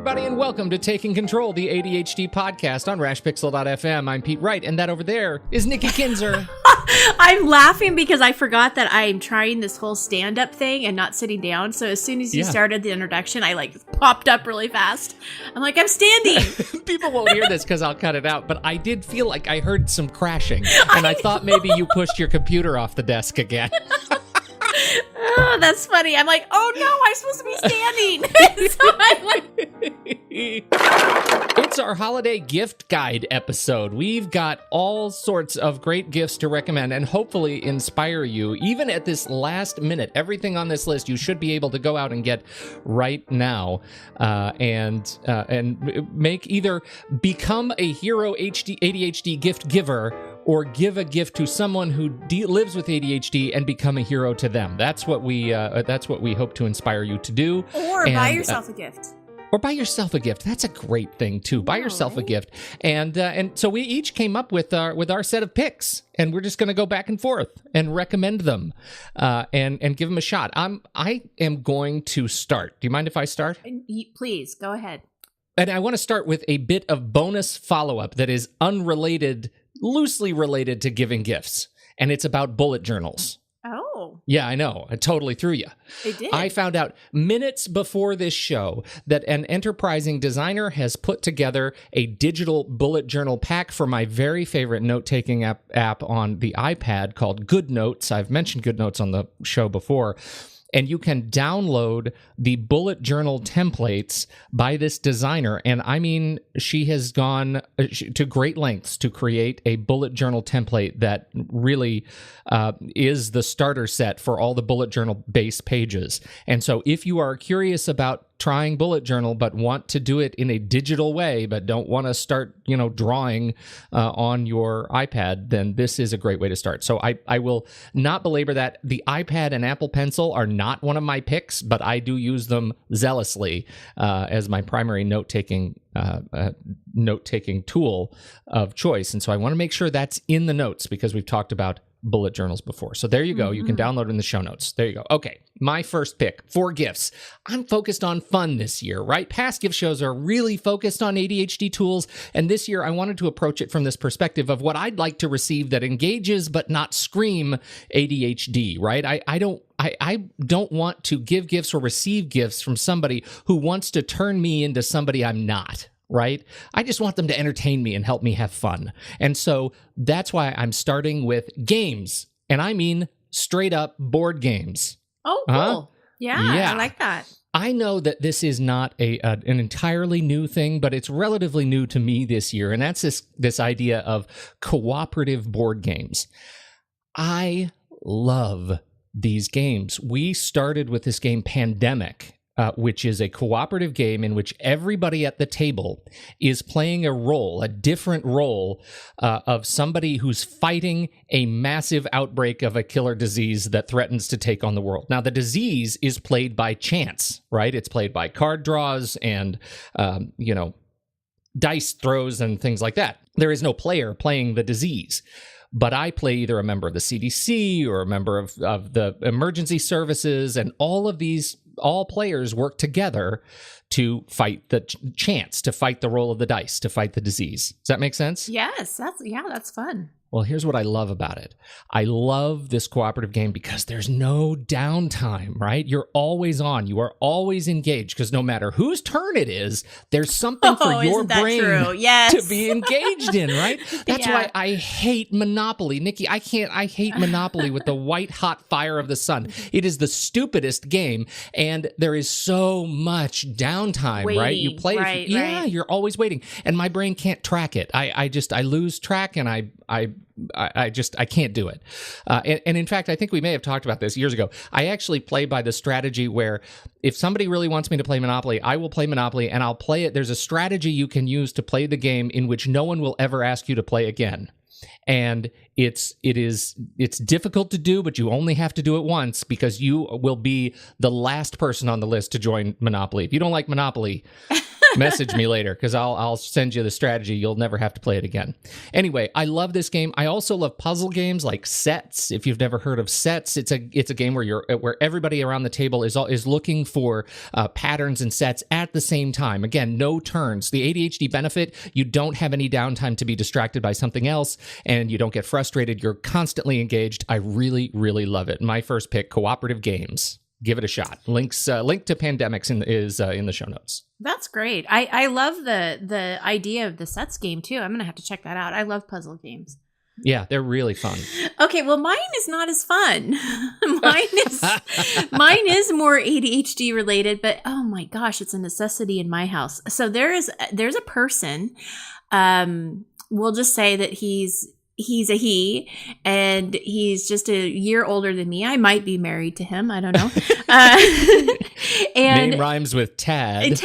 everybody, and welcome to Taking Control, the ADHD podcast on rashpixel.fm. I'm Pete Wright, and that over there is Nikki Kinzer. I'm laughing because I forgot that I'm trying this whole stand-up thing and not sitting down. So as soon as you started the introduction, I popped up really fast. I'm like, I'm standing. People won't hear this because I'll cut it out, but I did feel like I heard some crashing, and I thought maybe you pushed your computer off the desk again. Oh, that's funny. I'm like, oh no, I'm supposed to be standing. So I'm like... It's our holiday gift guide episode. We've got all sorts of great gifts to recommend and hopefully inspire you. Even at this last minute, everything on this list you should be able to go out and get right now and make either become a hero ADHD gift giver or give a gift to someone who lives with ADHD and become a hero to them. That's what we hope to inspire you to do. Or buy yourself a gift. Or buy yourself a gift. That's a great thing too. Buy yourself a gift. And so we each came up with our set of picks, and we're just going to go back and forth and recommend them and give them a shot. I am going to start. Do you mind if I start? Please go ahead. And I want to start with a bit of bonus follow-up that is unrelated, loosely related to giving gifts, and it's about bullet journals. Oh. Yeah, I know. I totally threw you. It did. I found out minutes before this show that an enterprising designer has put together a digital bullet journal pack for my very favorite note-taking app on the iPad called GoodNotes. I've mentioned GoodNotes on the show before. And you can download the bullet journal templates by this designer. And I mean, she has gone to great lengths to create a bullet journal template that really is the starter set for all the bullet journal base pages. And so if you are curious about trying bullet journal but want to do it in a digital way but don't want to start drawing on your iPad, then this is a great way to start. So I will not belabor that. The iPad and Apple Pencil are not one of my picks, but I do use them zealously as my primary note-taking tool of choice. And so I want to make sure that's in the notes because we've talked about bullet journals before. So there you go. Mm-hmm. You can download it in the show notes. There you go. Okay. My first pick for gifts. I'm focused on fun this year, right? Past gift shows are really focused on ADHD tools. And this year I wanted to approach it from this perspective of what I'd like to receive that engages but not scream ADHD, right? I don't want to give gifts or receive gifts from somebody who wants to turn me into somebody I'm not. Right? I just want them to entertain me and help me have fun. And so that's why I'm starting with games. And I mean straight up board games. Oh, cool. Yeah, I like that. I know that this is not an entirely new thing, but it's relatively new to me this year. And that's this idea of cooperative board games. I love these games. We started with this game Pandemic, which is a cooperative game in which everybody at the table is playing a different role of somebody who's fighting a massive outbreak of a killer disease that threatens to take on the world. Now, the disease is played by chance, right? It's played by card draws and, dice throws and things like that. There is no player playing the disease. But I play either a member of the CDC or a member of the emergency services, and all players work together to fight the chance, to fight the roll of the dice, to fight the disease. Does that make sense? Yes, that's fun. Well, here's what I love about it. I love this cooperative game because there's no downtime, right? You're always on. You are always engaged because no matter whose turn it is, there's something for your brain to be engaged in, right? That's why I hate Monopoly. Nikki, I hate Monopoly with the white hot fire of the sun. It is the stupidest game, and there is so much downtime, right? You play, you're always waiting, and my brain can't track it. I lose track, and I can't do it. And in fact, I think we may have talked about this years ago. I actually play by the strategy where if somebody really wants me to play Monopoly, I will play Monopoly and I'll play it. There's a strategy you can use to play the game in which no one will ever ask you to play again. And it's difficult to do, but you only have to do it once because you will be the last person on the list to join Monopoly. If you don't like Monopoly, Message me later because I'll send you the strategy. You'll never have to play it again. Anyway, I love this game. I also love puzzle games like Sets. If you've never heard of Sets, it's a game where everybody around the table is looking for patterns and sets at the same time. Again, no turns. The ADHD benefit: you don't have any downtime to be distracted by something else, and you don't get frustrated. You're constantly engaged. I really, really love it. My first pick: Cooperative games. Give it a shot. Link to Pandemics is in the show notes. That's great. I love the idea of the Sets game too. I'm gonna have to check that out. I love puzzle games. Yeah, they're really fun. Okay, well, mine is not as fun. Mine is more ADHD related, but oh my gosh, it's a necessity in my house. So there's a person. We'll just say that he's a he, and he's just a year older than me. I might be married to him. I don't know. And name rhymes with Tad.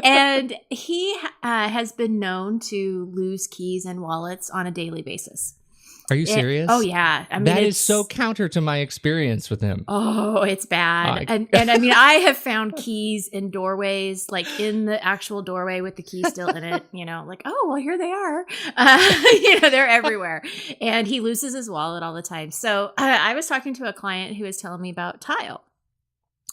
And he has been known to lose keys and wallets on a daily basis. Are you serious? Oh yeah. I mean, that is so counter to my experience with him. Oh, it's bad. And I mean, I have found keys in doorways, like in the actual doorway with the key still in it, like, oh, well, here they are. They're everywhere. And he loses his wallet all the time. So I was talking to a client who was telling me about Tile.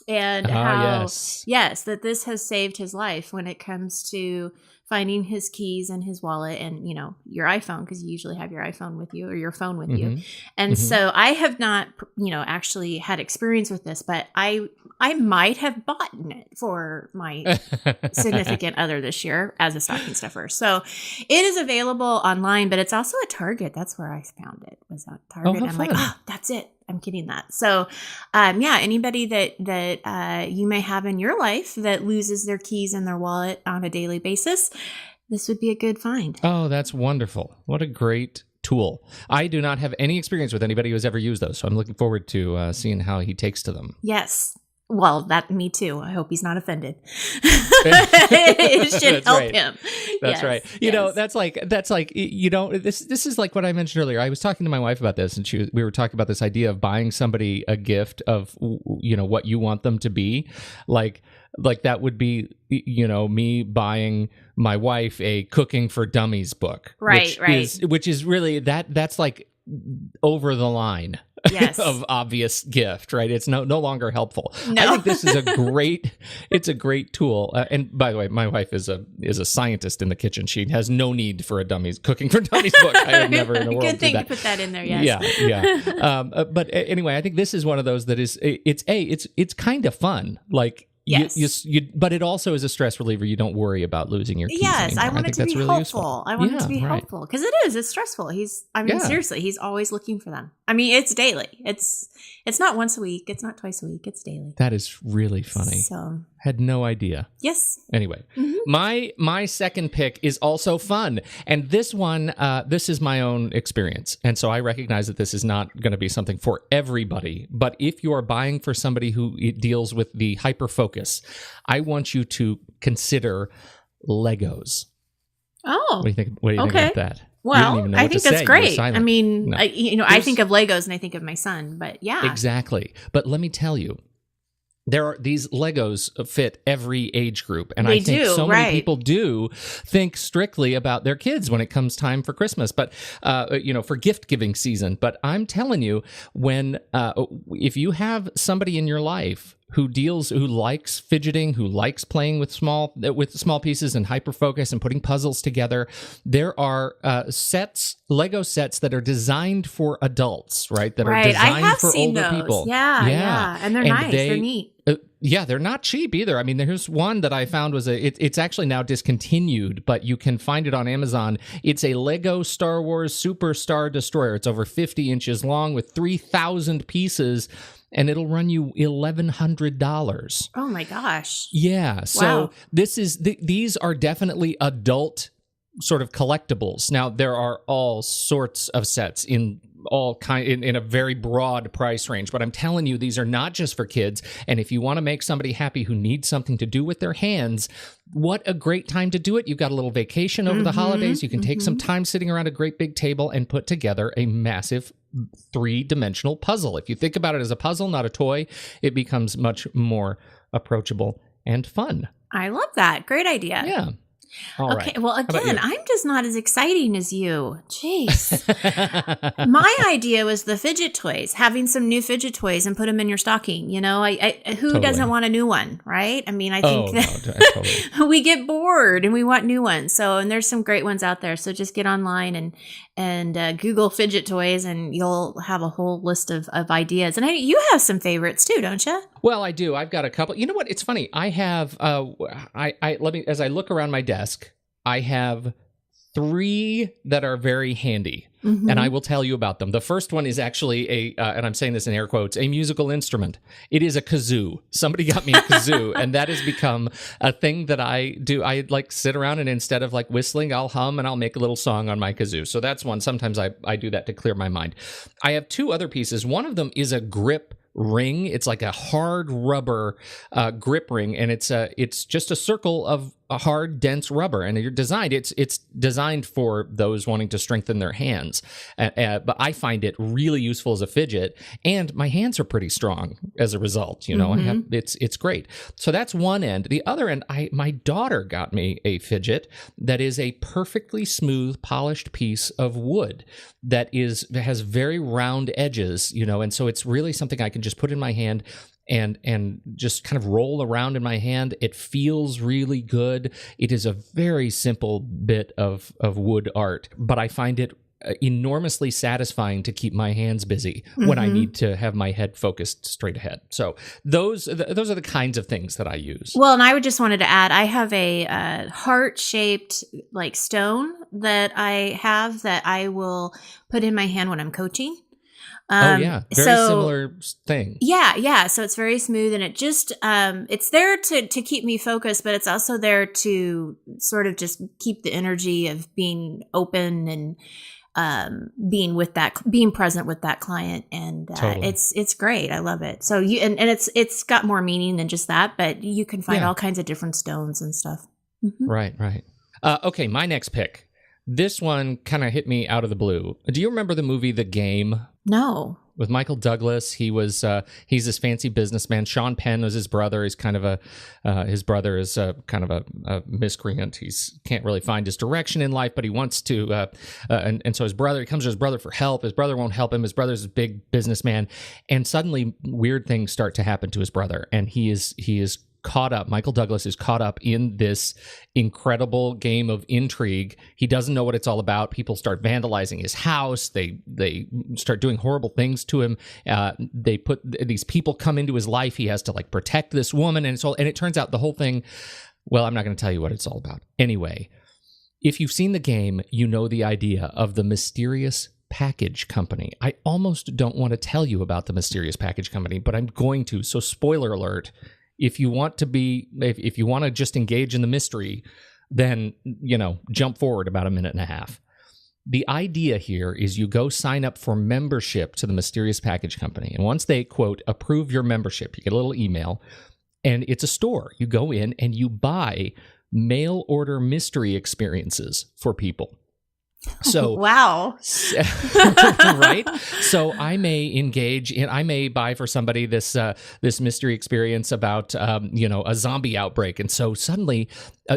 And how, yes, that this has saved his life when it comes to finding his keys and his wallet and, your iPhone, because you usually have your iPhone with you or your phone with you. And so I have not, actually had experience with this, but I might have bought it for my significant other this year as a stocking stuffer. So it is available online, but it's also at Target. That's where I found it, was at Target. I'm like, oh, that's it. I'm getting that. So, anybody that you may have in your life that loses their keys and their wallet on a daily basis, this would be a good find. Oh, that's wonderful. What a great tool. I do not have any experience with anybody who has ever used those, so I'm looking forward to seeing how he takes to them. Yes. Well, me too. I hope he's not offended. It should help him. That's right. That's like this is like what I mentioned earlier. I was talking to my wife about this, and we were talking about this idea of buying somebody a gift of what you want them to be. Like that would be me buying my wife a Cooking for Dummies book. Right. Which is really that's like over the line. Yes. Of obvious gift, right? It's no longer helpful. No. I think this is a great tool. And by the way, my wife is a scientist in the kitchen. She has no need for a Cooking for Dummies book. I have never in the world. Good thing to put that in there. Yes. Yeah. But anyway, I think this is one of those that is it's kind of fun. Like. Yes. But it also is a stress reliever. You don't worry about losing your keys. Yes, anymore. I want it to be really helpful. I want it to be helpful because it is. It's stressful. Seriously, he's always looking for them. I mean, it's daily. It's not once a week. It's not twice a week. It's daily. That is really funny. So had no idea. Yes. Anyway, my second pick is also fun, and this one, this is my own experience, and so I recognize that this is not going to be something for everybody. But if you are buying for somebody who deals with the hyper focus, I want you to consider Legos. Oh, what do you think? What do you think about that? Well, I think that's great. I mean, no. I think of Legos and I think of my son, but yeah. Exactly. But let me tell you, these Legos fit every age group. And I think so many people do think strictly about their kids when it comes time for Christmas, but, for gift giving season. But I'm telling you, if you have somebody in your life who likes fidgeting, who likes playing with small pieces and hyperfocus and putting puzzles together, there are Lego sets that are designed for adults, right? That are designed for older people. Yeah. And they're nice. They're neat. They're not cheap either. I mean, there's one that I found it's actually now discontinued, but you can find it on Amazon. It's a Lego Star Wars Super Star Destroyer. It's over 50 inches long with 3,000 pieces. And it'll run you $1,100. Oh my gosh! Yeah, so these are definitely adult sort of collectibles. Now there are all sorts of sets in a very broad price range, but I'm telling you, these are not just for kids. And if you want to make somebody happy who needs something to do with their hands, what a great time to do it. You've got a little vacation over the holidays. You can take some time sitting around a great big table and put together a massive 3-dimensional puzzle. If you think about it as a puzzle, not a toy, it becomes much more approachable and fun. I love that. Great idea. Yeah. All okay. right. Well, again, I'm just not as exciting as you. Jeez. My idea was the fidget toys, having some new fidget toys and put them in your stocking. You know, who doesn't want a new one, right? I mean, I think totally. We get bored and we want new ones. So, and there's some great ones out there. So just get online and Google fidget toys and you'll have a whole list of ideas. And you have some favorites too, don't you? Well, I do. I've got a couple. You know what? It's funny. I have, as I look around my desk, I have 3 that are very handy. And I will tell you about them. The first one is actually and I'm saying this in air quotes, a musical instrument. It is a kazoo. Somebody got me a kazoo, and that has become a thing that I do. I like sit around and instead of like whistling, I'll hum and I'll make a little song on my kazoo. So that's one. Sometimes I do that to clear my mind. I have 2 other pieces. One of them is a grip ring. It's like a hard rubber grip ring, and it's just a circle of a hard, dense rubber. And it's designed for those wanting to strengthen their hands. But I find it really useful as a fidget, and my hands are pretty strong as a result. You know, it's great. So that's one end. The other end, my daughter got me a fidget that is a perfectly smooth, polished piece of wood that has very round edges. You know, and so it's really something I can just put in my hand and just kind of roll around in my hand. It feels really good. It is a very simple bit of wood art, but I find it enormously satisfying to keep my hands busy when I need to have my head focused straight ahead. So those are the kinds of things that I use. Well, and I would just wanted to add, I have a heart-shaped like stone that I have that I will put in my hand when I'm coaching. Very similar thing. Yeah. So it's very smooth, and it just it's there to keep me focused, but it's also there to sort of just keep the energy of being open and being present with that client, and totally. It's great. I love it. So it's got more meaning than just that, but you can find all kinds of different stones and stuff. Right. Okay, my next pick. This one kind of hit me out of the blue. Do you remember the movie The Game? No. With Michael Douglas, he's this fancy businessman. Sean Penn was his brother. He's kind of his brother is kind of a miscreant. Can't really find his direction in life, but he wants to. And so he comes to his brother for help. His brother won't help him. His brother's a big businessman, and suddenly weird things start to happen to his brother, and he is caught up. Michael Douglas is caught up in this incredible game of intrigue. He doesn't know what it's all about. People start vandalizing his house. They start doing horrible things to him. These people come into his life. He has to like protect this woman, and it turns out the whole thing. Well, I'm not going to tell you what it's all about. Anyway, if you've seen The Game, you know the idea of the mysterious package company. I almost don't want to tell you about the mysterious package company, but I'm going to. So, spoiler alert. If you want to just engage in the mystery, then, jump forward about a minute and a half. The idea here is you go sign up for membership to the mysterious package company. And once they, quote, approve your membership, you get a little email, and it's a store. You go in and you buy mail order mystery experiences for people. So wow. Right? So I may buy for somebody this mystery experience about a zombie outbreak, and so suddenly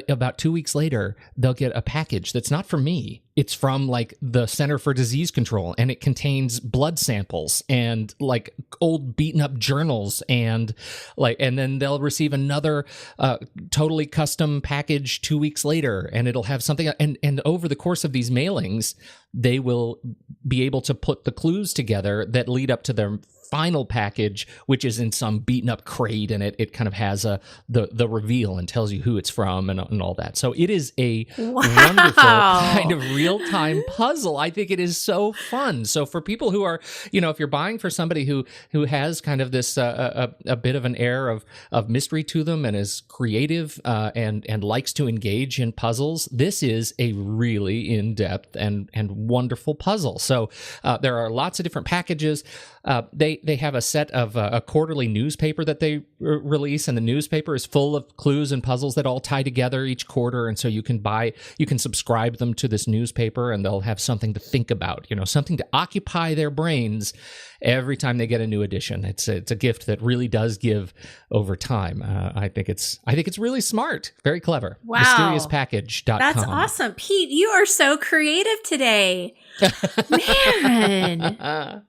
about 2 weeks later they'll get a package that's not from me. It's from like the Center for Disease Control, and it contains blood samples and like old beaten up journals, and then they'll receive another totally custom package 2 weeks later, and it'll have something. And over the course of these mailings, they will be able to put the clues together that lead up to their final package, which is in some beaten up crate, and it kind of has the reveal and tells you who it's from and all that. So it is a wonderful kind of real-time puzzle. I think it is so fun. So for people who are, if you're buying for somebody who has kind of this a bit of an air of mystery to them and is creative and likes to engage in puzzles, this is a really in-depth and wonderful puzzle. So there are lots of different packages. They have a set of a quarterly newspaper that they release, and the newspaper is full of clues and puzzles that all tie together each quarter. And so you can subscribe them to this newspaper, and they'll have something to think about, something to occupy their brains every time they get a new edition. It's a gift that really does give over time. I think it's really smart, very clever. Wow. MysteriousPackage.com. That's awesome. Pete, you are so creative today. Man,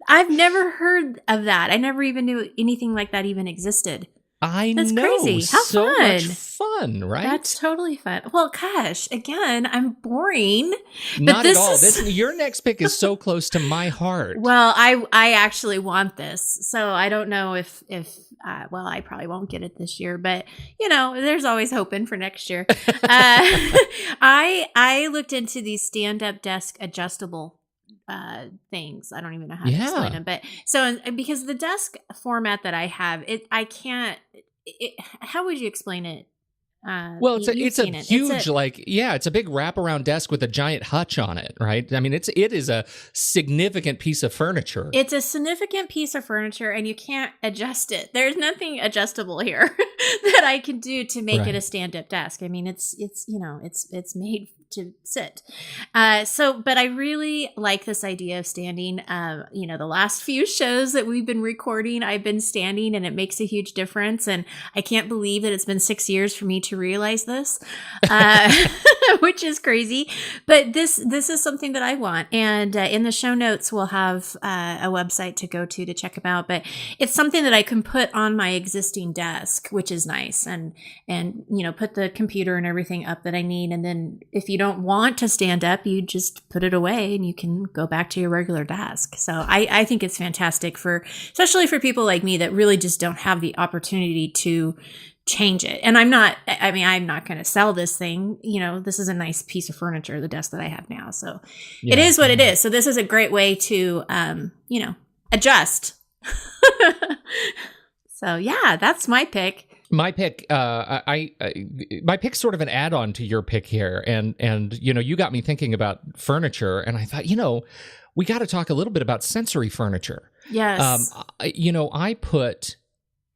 I've never heard of that. I never even knew anything like that even existed. That's crazy. How so fun. Much fun, right? That's totally fun. Well, gosh, again, I'm boring. Not at all. Your next pick is so close to my heart. Well, I actually want this, so I don't know if I probably won't get it this year, but there's always hoping for next year. I looked into these stand-up desk adjustable things. I don't even know how to explain them, but because the desk format that I have, how would you explain it? Well, it's a huge, it's a big wraparound desk with a giant hutch on it, right? I mean, it is a significant piece of furniture. It's a significant piece of furniture, and you can't adjust it. There's nothing adjustable here that I can do to make it a stand-up desk. I mean, it's made to sit. But I really like this idea of standing. The last few shows that we've been recording, I've been standing, and it makes a huge difference. And I can't believe that it's been 6 years for me to realize this, which is crazy. But this is something that I want. And in the show notes, we'll have a website to go to check them out. But it's something that I can put on my existing desk, which is nice. And put the computer and everything up that I need. And then if you don't want to stand up, you just put it away and you can go back to your regular desk. So I think it's fantastic especially for people like me that really just don't have the opportunity to change it. And I'm not going to sell this thing. This is a nice piece of furniture, the desk that I have now. So it is what it is. So this is a great way to, adjust. So yeah, that's my pick. My pick, my pick's sort of an add-on to your pick here, and you got me thinking about furniture, and I thought, we got to talk a little bit about sensory furniture. Yes. I put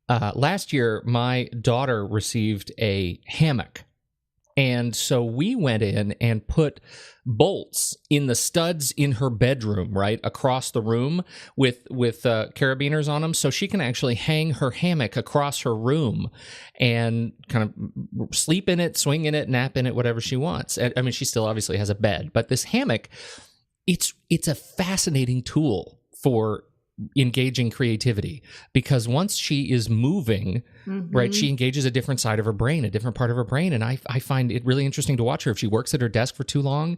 last year my daughter received a hammock. And so we went in and put bolts in the studs in her bedroom, right across the room with carabiners on them, so she can actually hang her hammock across her room and kind of sleep in it, swing in it, nap in it, whatever she wants. I mean, she still obviously has a bed, but this hammock, it's a fascinating tool for engaging creativity, because once she is moving, right, she engages a different side of her brain, a different part of her brain. And I find it really interesting to watch her if she works at her desk for too long.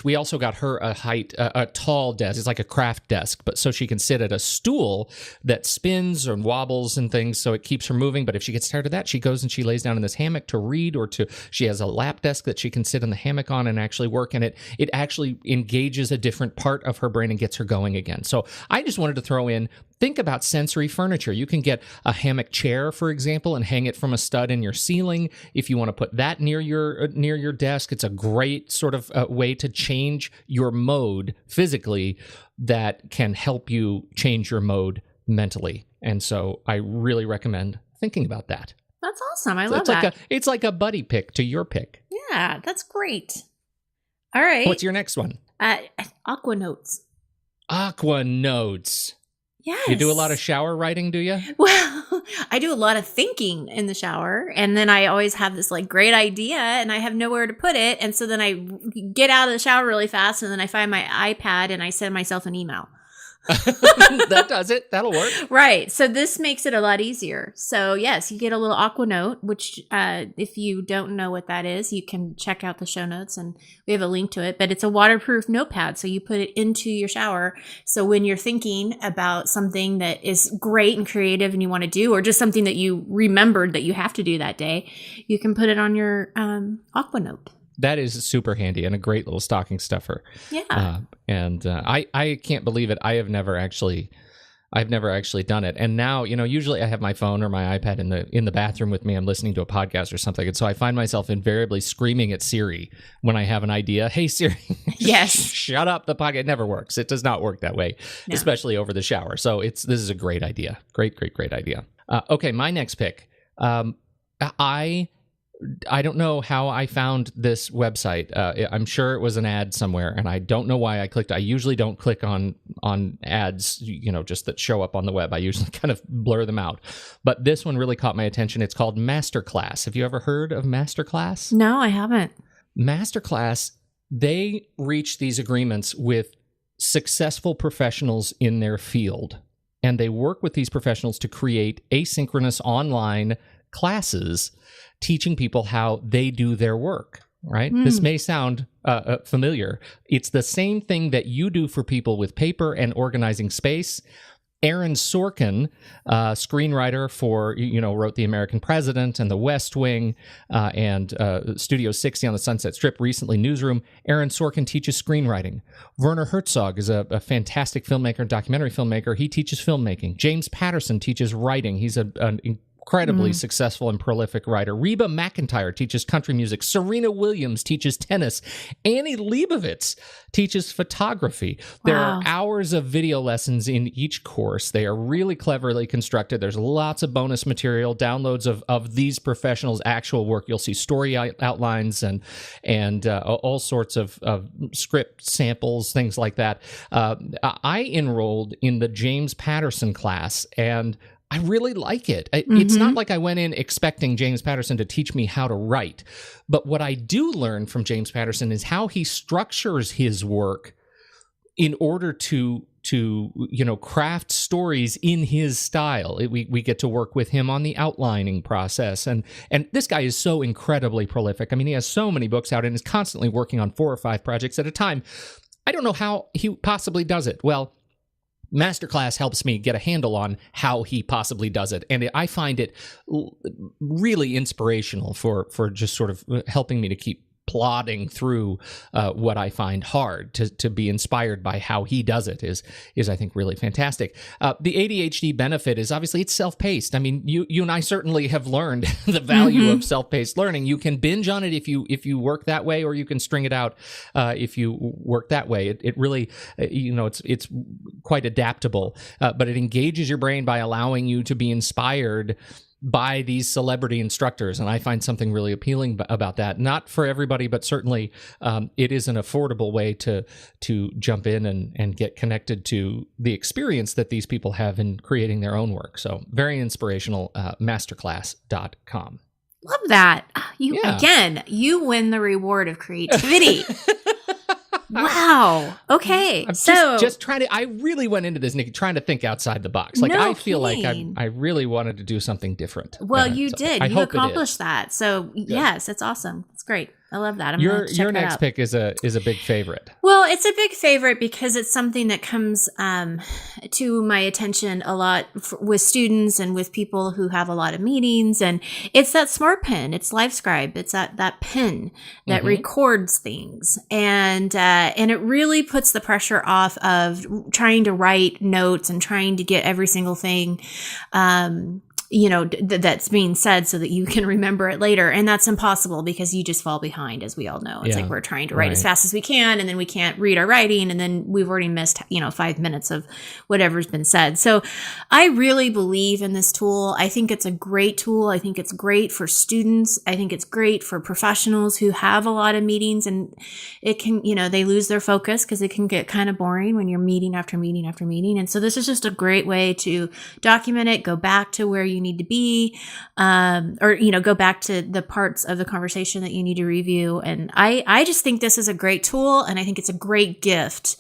We also got her a tall desk. It's like a craft desk, but so she can sit at a stool that spins and wobbles and things, so it keeps her moving. But if she gets tired of that, she goes and she lays down in this hammock to read, or she has a lap desk that she can sit in the hammock on and actually work. And it actually engages a different part of her brain and gets her going again. So I just wanted to throw in, think about sensory furniture. You can get a hammock chair, for example, and hang it from a stud in your ceiling. If you want to put that near your desk, it's a great sort of way to change your mode physically that can help you change your mode mentally. And so I really recommend thinking about that. That's awesome. I love that. It's like a buddy pick to your pick. Yeah, that's great. All right. What's your next one? Aqua Notes. Aqua Notes. Yes. You do a lot of shower writing, do you? Well, I do a lot of thinking in the shower, and then I always have this great idea and I have nowhere to put it. And so then I get out of the shower really fast, and then I find my iPad and I send myself an email. That does it. That'll work. Right. So this makes it a lot easier. So yes, you get a little Aqua Note, which if you don't know what that is, you can check out the show notes and we have a link to it. But it's a waterproof notepad. So you put it into your shower. So when you're thinking about something that is great and creative and you want to do, or just something that you remembered that you have to do that day, you can put it on your Aqua Note. That is super handy and a great little stocking stuffer. Yeah. I can't believe it. I have never actually I've never actually done it. And now, usually I have my phone or my iPad in the bathroom with me. I'm listening to a podcast or something. And so I find myself invariably screaming at Siri when I have an idea. Hey, Siri, yes, shut up. The podcast. It never works. It does not work that way, especially over the shower. So this is a great idea. Great idea. Okay, my next pick. I don't know how I found this website. I'm sure it was an ad somewhere, and I don't know why I clicked. I usually don't click on ads, just that show up on the web. I usually kind of blur them out. But this one really caught my attention. It's called MasterClass. Have you ever heard of MasterClass? No, I haven't. MasterClass, they reach these agreements with successful professionals in their field, and they work with these professionals to create asynchronous online classes teaching people how they do their work, right? This may sound familiar. It's the same thing that you do for people with paper and organizing space. Aaron Sorkin, screenwriter for, wrote The American President and The West Wing and Studio 60 on the Sunset Strip, recently Newsroom. Aaron Sorkin teaches screenwriting. Werner Herzog is a fantastic filmmaker and documentary filmmaker. He teaches filmmaking. James Patterson teaches writing. He's an incredibly successful and prolific writer. Reba McEntire teaches country music. Serena Williams teaches tennis. Annie Leibovitz teaches photography. There are hours of video lessons in each course. They are really cleverly constructed. There's lots of bonus material, downloads of these professionals' actual work. You'll see story outlines and all sorts of script samples, things like that. I enrolled in the James Patterson class, and I really like it. It's not like I went in expecting James Patterson to teach me how to write. But what I do learn from James Patterson is how he structures his work in order to craft stories in his style. We get to work with him on the outlining process. And this guy is so incredibly prolific. I mean, he has so many books out and is constantly working on 4 or 5 projects at a time. I don't know how he possibly does it. Well, MasterClass helps me get a handle on how he possibly does it. And I find it really inspirational for just sort of helping me to keep plodding through what I find hard. To be inspired by how he does it is I think really fantastic. The ADHD benefit is obviously it's self-paced. I mean, you and I certainly have learned the value of self-paced learning. You can binge on it if you work that way, or you can string it out if you work that way. It really it's quite adaptable, but it engages your brain by allowing you to be inspired by these celebrity instructors, and I find something really appealing about that. Not for everybody, but certainly it is an affordable way to jump in and get connected to the experience that these people have in creating their own work. So very inspirational, masterclass.com. Love that. Again, you win the reward of creativity. Wow. Okay. I'm so just trying to, I really went into this, Nikki, trying to think outside the box. Like, I feel like I really wanted to do something different. Well, you did. You accomplished that. So yes, it's awesome. It's great. I love that. Your next pick is a big favorite. Well, it's a big favorite because it's something that comes to my attention a lot with students and with people who have a lot of meetings. And it's that SmartPen. It's LiveScribe. It's that pen that records things. And it really puts the pressure off of trying to write notes and trying to get every single thing that's being said so that you can remember it later. And that's impossible because you just fall behind, as we all know. It's like we're trying to write as fast as we can, and then we can't read our writing, and then we've already missed, 5 minutes of whatever's been said. So I really believe in this tool. I think it's a great tool. I think it's great for students. I think it's great for professionals who have a lot of meetings, and it can, they lose their focus because it can get kind of boring when you're meeting after meeting after meeting. And so this is just a great way to document it, go back to where you need to be, or go back to the parts of the conversation that you need to review. And I just think this is a great tool, and I think it's a great gift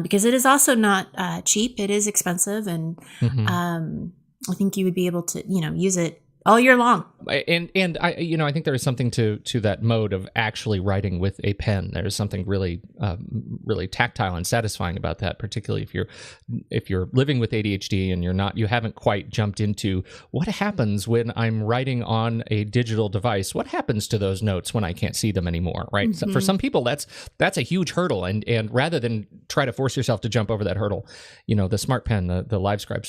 because it is also not cheap. It is expensive, and I think you would be able to use it all year long. And I, I think there is something to that mode of actually writing with a pen. There is something really really tactile and satisfying about that, particularly if you're living with ADHD and you haven't quite jumped into what happens when I'm writing on a digital device. What happens to those notes when I can't see them anymore, right? Mm-hmm. So for some people, that's a huge hurdle, and rather than try to force yourself to jump over that hurdle, the SmartPen, the LiveScribe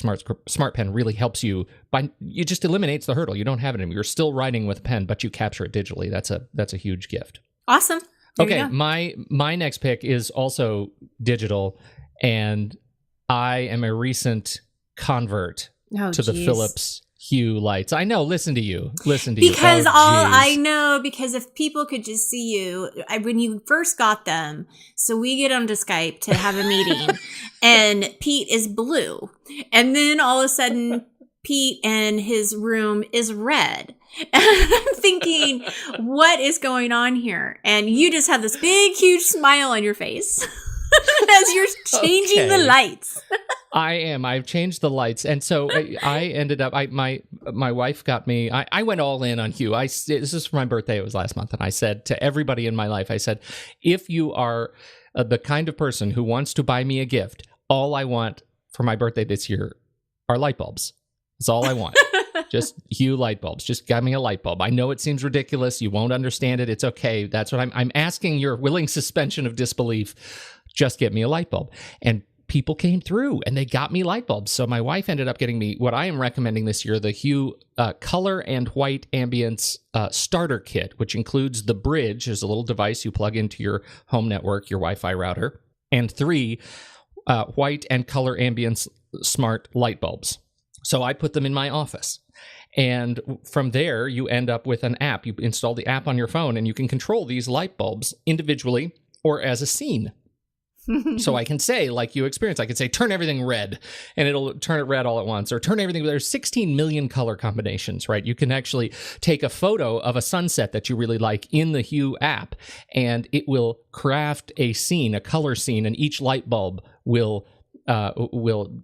SmartPen really helps you. It just eliminates the hurdle. You don't have it anymore. You're still writing with a pen, but you capture it digitally. That's a huge gift. Awesome. There okay, my next pick is also digital, and I am a recent convert to the Philips Hue lights. I know. Listen to you. Because I know, because if people could just see you, when you first got them, so we get onto Skype to have a meeting, and Pete is blue, and then all of a sudden Pete and his room is red. And I'm thinking, what is going on here? And you just have this big, huge smile on your face as you're changing the lights. I am. I've changed the lights. And so I ended up, my wife got me, I went all in on Hue. This is for my birthday. It was last month. And I said to everybody in my life, I said, if you are the kind of person who wants to buy me a gift, all I want for my birthday this year are light bulbs. That's all I want. Just Hue light bulbs. Just get me a light bulb. I know it seems ridiculous. You won't understand it. It's okay. That's what I'm asking your willing suspension of disbelief. Just get me a light bulb. And people came through and they got me light bulbs. So my wife ended up getting me what I am recommending this year, the Hue Color and White Ambiance Starter Kit, which includes the bridge. There's a little device you plug into your home network, your Wi-Fi router, and 3 white and color ambience smart light bulbs. So I put them in my office. And from there, you end up with an app. You install the app on your phone, and you can control these light bulbs individually or as a scene. So I can say, like you experience, I can say, turn everything red, and it'll turn it red all at once, or turn everything. There's 16 million color combinations, right? You can actually take a photo of a sunset that you really like in the Hue app, and it will craft a scene, a color scene, and each light bulb will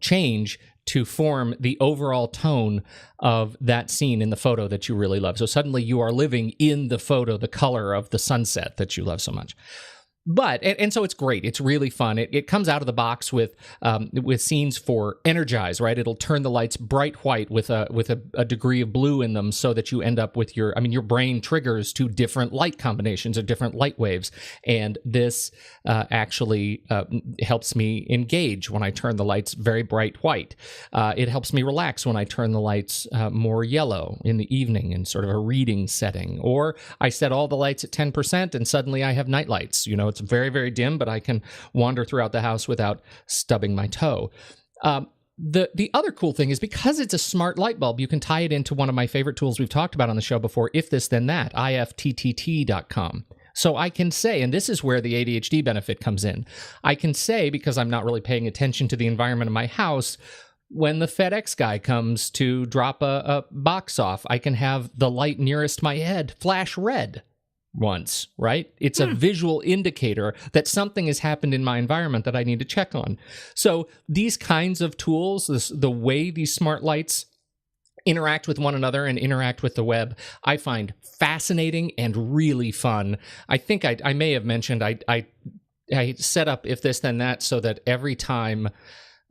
change to form the overall tone of that scene in the photo that you really love. So suddenly you are living in the photo, the color of the sunset that you love so much. But, and so it's great. It's really fun. It comes out of the box with scenes for energize, right? It'll turn the lights bright white with a degree of blue in them so that you end up with your brain triggers to different light combinations or different light waves. And this actually helps me engage when I turn the lights very bright white. It helps me relax when I turn the lights more yellow in the evening in sort of a reading setting. Or I set all the lights at 10% and suddenly I have night lights. It's very, very dim, but I can wander throughout the house without stubbing my toe. The other cool thing is because it's a smart light bulb, you can tie it into one of my favorite tools we've talked about on the show before, If This Then That, ifttt.com. So I can say, and this is where the ADHD benefit comes in, I can say, because I'm not really paying attention to the environment of my house, when the FedEx guy comes to drop a box off, I can have the light nearest my head flash red once, right? It's a visual indicator that something has happened in my environment that I need to check on. So these kinds of tools, the way these smart lights interact with one another and interact with the web, I find fascinating and really fun. I think I may have mentioned I set up If This Then That so that every time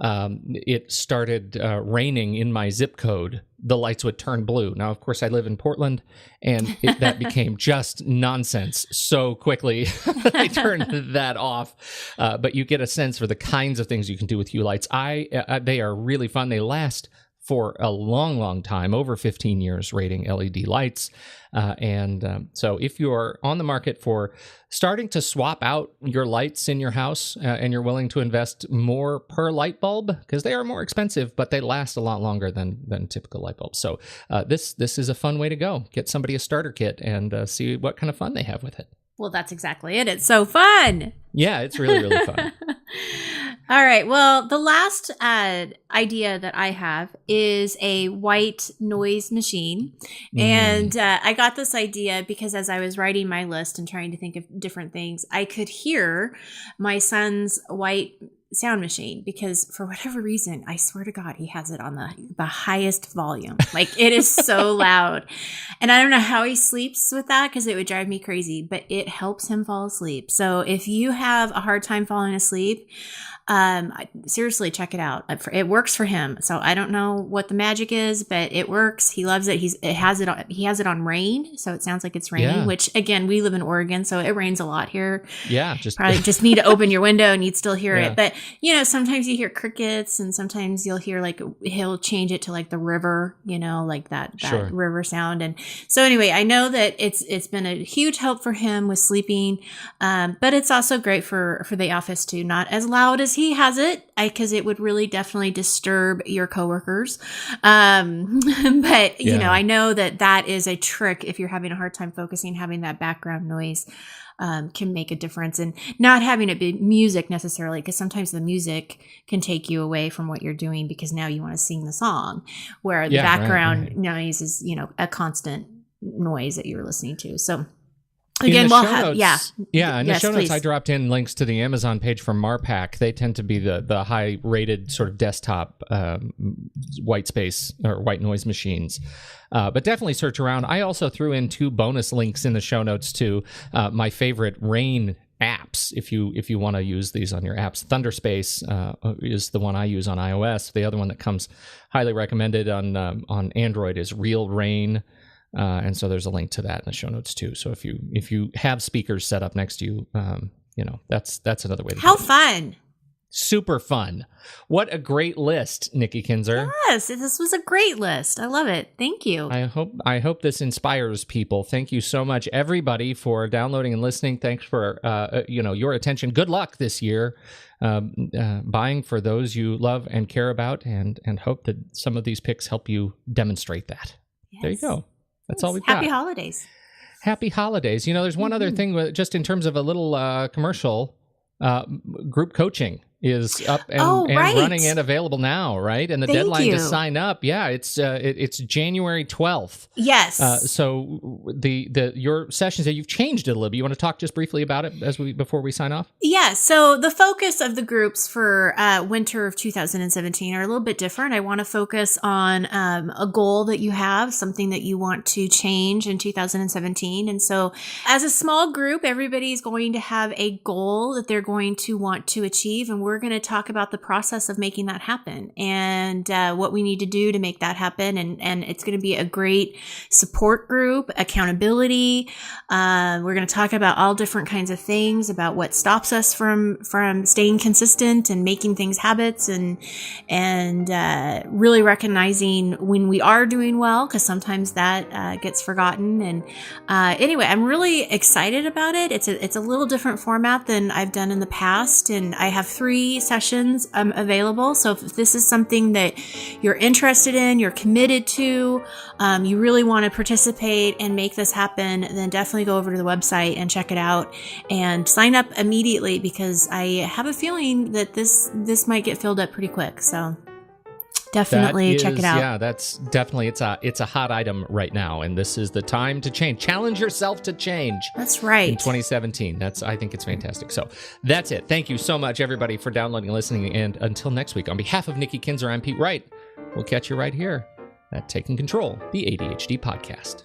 it started raining in my zip code, the lights would turn blue. Now, of course, I live in Portland, and that became just nonsense so quickly. I turned that off. But you get a sense for the kinds of things you can do with Hue lights. They are really fun. They last for a long, long time, over 15 years rating LED lights. So if you're on the market for starting to swap out your lights in your house and you're willing to invest more per light bulb, because they are more expensive, but they last a lot longer than typical light bulbs. So this is a fun way to go. Get somebody a starter kit and see what kind of fun they have with it. Well, that's exactly it. It's so fun. Yeah, it's really, really fun. All right. Well, the last idea that I have is a white noise machine. And I got this idea because as I was writing my list and trying to think of different things, I could hear my son's white sound machine, because for whatever reason, I swear to God, he has it on the highest volume. Like, it is so loud. And I don't know how he sleeps with that, because it would drive me crazy, but it helps him fall asleep. So if you have a hard time falling asleep, seriously, check it out. It works for him. So I don't know what the magic is, but it works. He loves it. He has it on rain. So it sounds like it's raining, which again, we live in Oregon, so it rains a lot here. Yeah. Probably just need to open your window and you'd still hear it. But sometimes you hear crickets, and sometimes you'll hear like, he'll change it to like the river, like that river sound. And so anyway, I know that it's been a huge help for him with sleeping. But it's also great for the office too. Not as loud as he has it, because it would really definitely disturb your coworkers. But I know that is a trick. If you're having a hard time focusing, having that background noise can make a difference, and not having it be music necessarily, because sometimes the music can take you away from what you're doing, because now you want to sing the song, where the background noise is, a constant noise that you're listening to. So again, we'll have, in the show notes, I dropped in links to the Amazon page from Marpack. They tend to be the high-rated sort of desktop white space or white noise machines. But definitely search around. I also threw in 2 bonus links in the show notes to my favorite rain apps, if you want to use these on your apps. Thunderspace is the one I use on iOS. The other one that comes highly recommended on Android is Real Rain. And so there's a link to that in the show notes too. So if you have speakers set up next to you, that's another way to How fun. Super fun. What a great list, Nikki Kinzer. Yes, this was a great list. I love it. Thank you. I hope this inspires people. Thank you so much, everybody, for downloading and listening. Thanks for your attention. Good luck this year buying for those you love and care about, and hope that some of these picks help you demonstrate that. Yes. There you go. That's all we've got. Happy holidays. Happy holidays. There's one other thing, just in terms of a little commercial. Group coaching is up and running and available now, right? And the deadline to sign up, it's January 12th. Yes. So your sessions, you've changed it a little bit. You want to talk just briefly about it before we sign off? Yeah. So the focus of the groups for winter of 2017 are a little bit different. I want to focus on a goal that you have, something that you want to change in 2017. And so as a small group, everybody's going to have a goal that they're going to want to achieve, and we're going to talk about the process of making that happen and what we need to do to make that happen. And it's going to be a great support group, accountability. We're going to talk about all different kinds of things, about what stops us from staying consistent and making things habits, and really recognizing when we are doing well, because sometimes that gets forgotten. And anyway, I'm really excited about it. It's a little different format than I've done in the past, and I have 3 sessions available. So if this is something that you're interested in, you're committed to, you really want to participate and make this happen, then definitely go over to the website and check it out and sign up immediately, because I have a feeling that this might get filled up pretty quick. So definitely check it out. Yeah, that's definitely, it's a hot item right now, and this is the time to change. Challenge yourself to change. That's right. In 2017. I think it's fantastic. So that's it. Thank you so much, everybody, for downloading and listening. And until next week, on behalf of Nikki Kinzer, I'm Pete Wright. We'll catch you right here at Taking Control, the ADHD podcast.